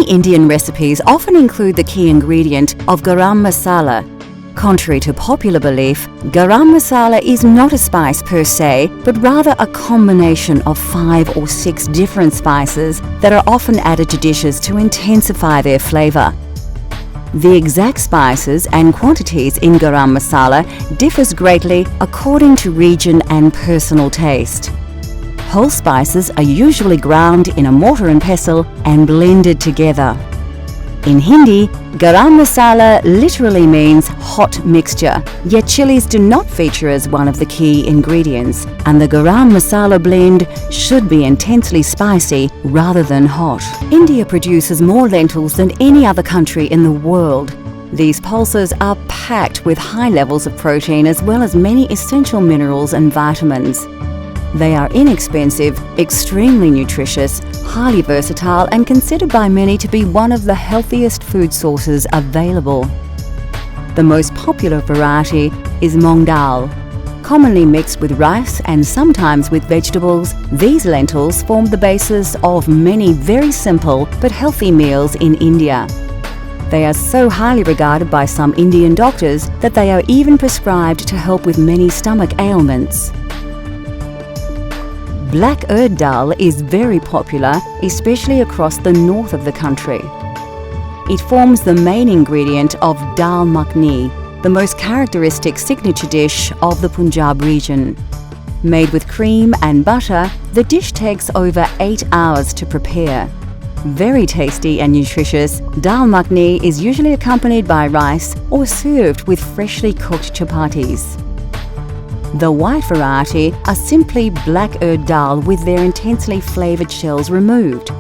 Many Indian recipes often include the key ingredient of Garam Masala. Contrary to popular belief, Garam Masala is not a spice per se, but rather a combination of 5 or 6 different spices that are often added to dishes to intensify their flavour. The exact spices and quantities in Garam Masala differs greatly according to region and personal taste. Whole spices are usually ground in a mortar and pestle and blended together. In Hindi, Garam Masala literally means hot mixture, yet chilies do not feature as one of the key ingredients, and the Garam Masala blend should be intensely spicy rather than hot. India produces more lentils than any other country in the world. These pulses are packed with high levels of protein as well as many essential minerals and vitamins. They are inexpensive, extremely nutritious, highly versatile and considered by many to be one of the healthiest food sources available. The most popular variety is Mung Dal. Commonly mixed with rice and sometimes with vegetables, these lentils form the basis of many very simple but healthy meals in India. They are so highly regarded by some Indian doctors that they are even prescribed to help with many stomach ailments. Black urd dal is very popular, especially across the north of the country. It forms the main ingredient of Dal Makhni, the most characteristic signature dish of the Punjab region. Made with cream and butter, the dish takes over 8 hours to prepare. Very tasty and nutritious, Dal Makhni is usually accompanied by rice or served with freshly cooked chapatis. The white variety are simply black urd dal with their intensely flavoured shells removed.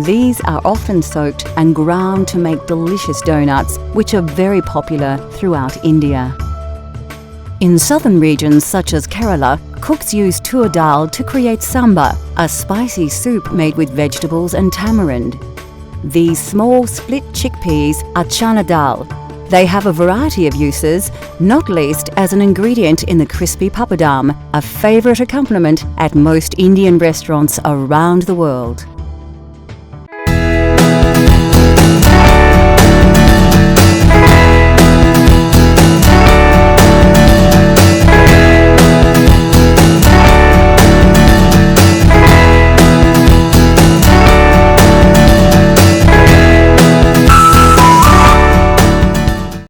These are often soaked and ground to make delicious donuts, which are very popular throughout India. In southern regions such as Kerala, cooks use tur dal to create samba, a spicy soup made with vegetables and tamarind. These small split chickpeas are Chana Dal. They have a variety of uses, not least as an ingredient in the crispy papadam, a favourite accompaniment at most Indian restaurants around the world.